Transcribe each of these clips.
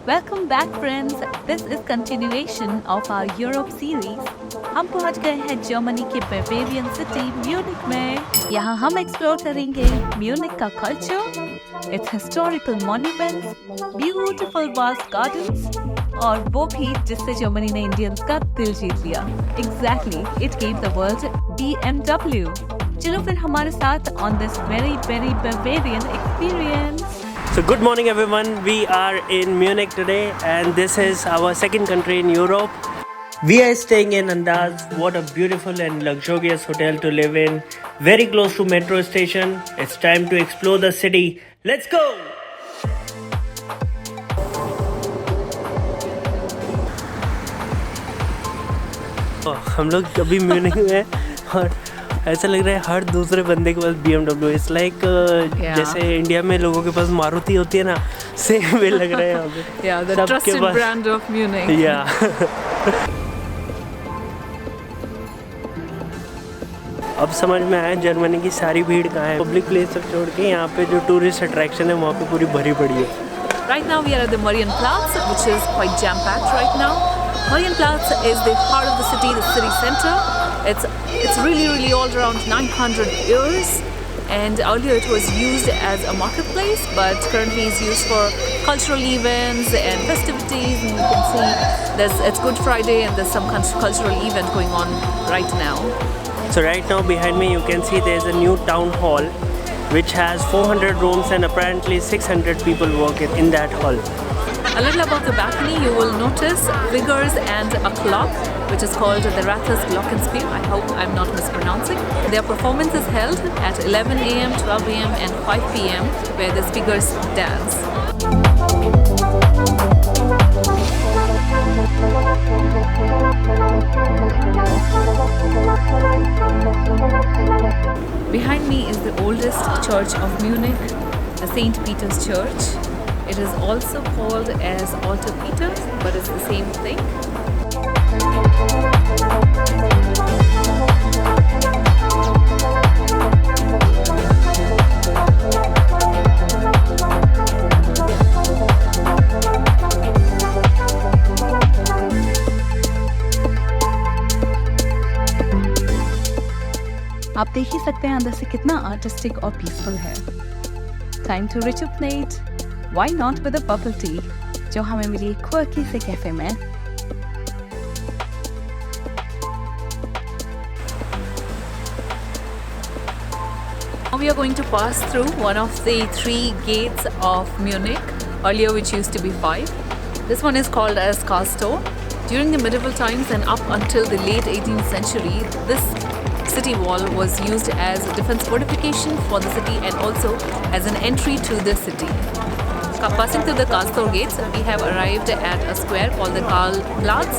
Welcome back friends. This is continuation of our Europe series. हम पहुंच गए हैं जर्मनी के Bavarian city म्यूनिक में। यहाँ हम एक्सप्लोर करेंगे म्यूनिक का culture, its historical monuments, beautiful vast gardens और वो भी जिससे जर्मनी ने इंडियंस का दिल जीत लिया। Exactly, it gave the world BMW. चलो फिर हमारे साथ on this very Bavarian experience. So good morning everyone, we are in Munich today and this is our second country in Europe. We are staying in Andaz. What a beautiful and luxurious hotel to live in. Very close to metro station. It's time to explore the city. Let's go! हम लोग अभी Munich में हैं और ऐसा लग रहा है हर दूसरे बंदे के पास BMW। इट्स लाइक जैसे इंडिया में लोगों के पास मारुति होती है ना, सेम वे लग रहा है यहाँ पे। Yeah, the trusted brand of Munich. Yeah. अब समझ में आया जर्मनी की सारी भीड़ कहाँ है। पब्लिक प्लेस तक छोड़ के यहाँ पे जो टूरिस्ट अट्रैक्शन है वहाँ पे पूरी भरी पड़ी है। Right now we are at the Marienplatz, which is quite jam-packed right now. Marienplatz is the heart of the city center. It's really old, around 900 years, and earlier it was used as a marketplace, but currently it's used for cultural events and festivities. And you can see it's Good Friday and there's some cultural event going on right now. So right now behind me you can see there's a new town hall which has 400 rooms and apparently 600 people work in that hall. A little above the balcony you will notice figures and a clock which is called the Rathaus Glockenspiel. I hope I'm not mispronouncing. Their performance is held at 11 a.m., 12 a.m. and 5 p.m. where the figures dance. Behind me is the oldest church of Munich, the St. Peter's Church. It is also called as Alter Peter, but it's the same thing. आप देख ही सकते हैं अंदर से कितना artistic और peaceful है। Time to rejuvenate. Why not with a bubble tea, जो हमें मिली quirky से कैफे में। Now we are going to pass through one of the 3 gates of Munich, earlier which used to be 5. This one is called as Karlstor. During the medieval times and up until the late 18th century, this city wall was used as defense fortification for the city and also as an entry to the city. Passing through the Karlstor gates, we have arrived at a square called the Karlplatz,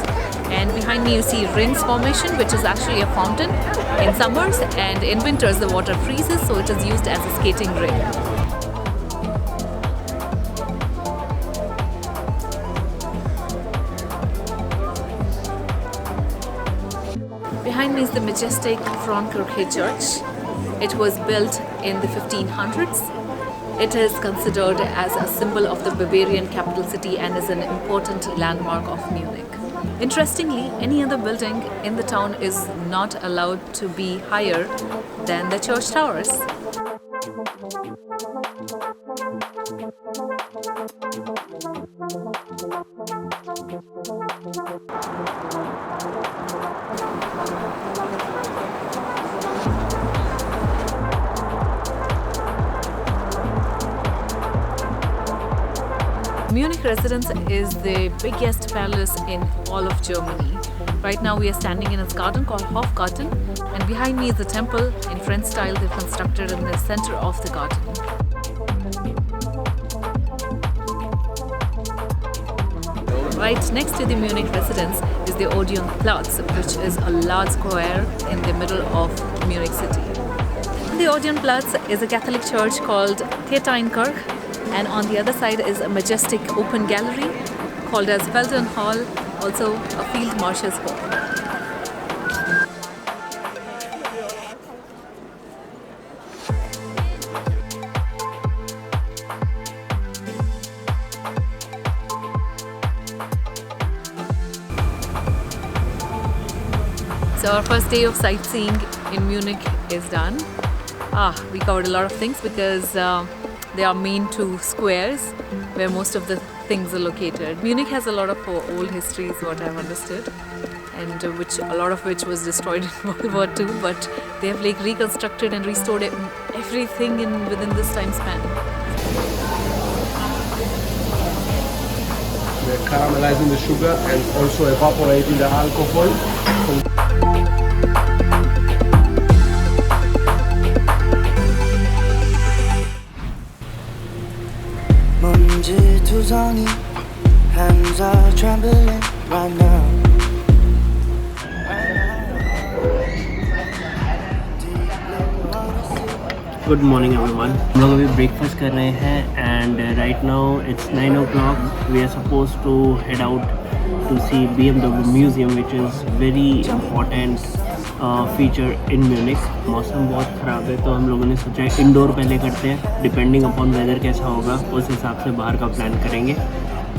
and behind me you see rings formation, which is actually a fountain in summers, and in winters the water freezes, so it is used as a skating ring. Behind me is the majestic Frauenkirche Church. It was built in the 1500s. It is considered as a symbol of the Bavarian capital city and is an important landmark of Munich. Interestingly, any other building in the town is not allowed to be higher than the church towers. Munich Residence is the biggest palace in all of Germany. Right now we are standing in its garden called Hofgarten, and behind me is the temple in French style they've constructed in the center of the garden. Right next to the Munich Residence is the Odeonplatz, which is a large square in the middle of Munich city. The Odeonplatz is a Catholic church called Theatinkirche, and on the other side is a majestic open gallery called as Feldern Hall, also a field marshal's hall. So our first day of sightseeing in Munich is done. We covered a lot of things because they are main two squares where most of the things are located. Munich has a lot of old history, is what I've understood, and a lot of which was destroyed in World War II. But they have like reconstructed and restored everything within this time span. We're caramelizing the sugar and also evaporating the alcohol. Hands are trembling right now. Good morning everyone. हम लोग अभी breakfast कर रहे हैं and right now it's 9 o'clock. We are suppose to head out to see BMW museum which is very important feature in Munich. मौसम बहुत ख़राब है तो हम लोगों ने सोचा है इंडोर पहले करते हैं, डिपेंडिंग अपॉन वेदर कैसा होगा उस हिसाब से बाहर का प्लान करेंगे.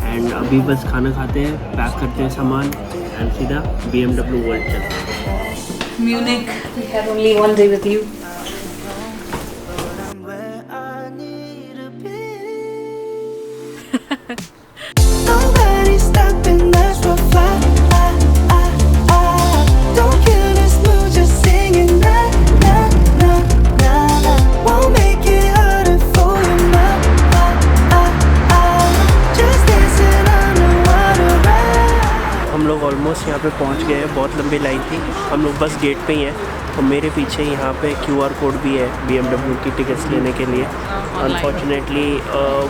एंड अभी बस खाना खाते हैं, पैक करते हैं सामान एंड सीधा BMW वर्ल्ड चलते हैं. Munich, we have only one day with you. Where I need to be. Nobody's stopping us from fly. Don't kill this mood, just singing na na na na na. Won't make it harder for you now. Just dancing on the water ride. हम लोग almost यहाँ पे पहुँच गए हैं. बहुत लंबी line थी. हम लोग बस गेट पे ही हैं और मेरे पीछे यहाँ पे QR कोड भी है BMW की टिकट्स लेने के लिए. अनफॉर्चुनेटली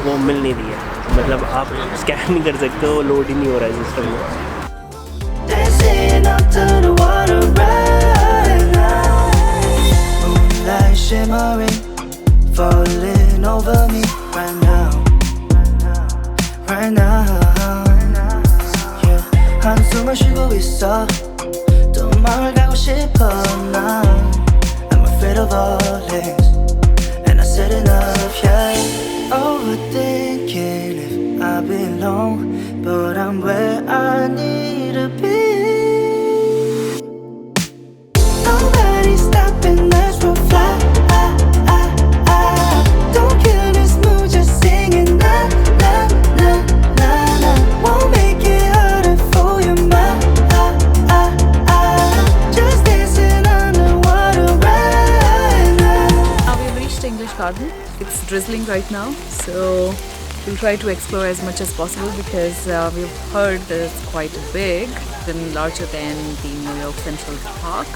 वो मिल नहीं रही है, मतलब आप स्कैन नहीं कर सकते हो, लोड ही नहीं हो रहा है सिस्टम में. Dancing up to the water right now. Moonlight shimmering, falling over me right now. Right now. Yeah, 한숨을 쉬고 있어. 또 마을 가고 싶어 난. I'm afraid of all things, and I said enough. Yeah, overthinking if I belong, but I'm where I need to be. Nobody's stopping us from fly. Don't kill this mood, just singing na na na na na. Won't make it harder for you, my. Just dancing on the water right now. Now we have reached English Garden. It's drizzling right now, so we'll try to explore as much as possible because we've heard that it's quite big, even larger than the New York Central Park.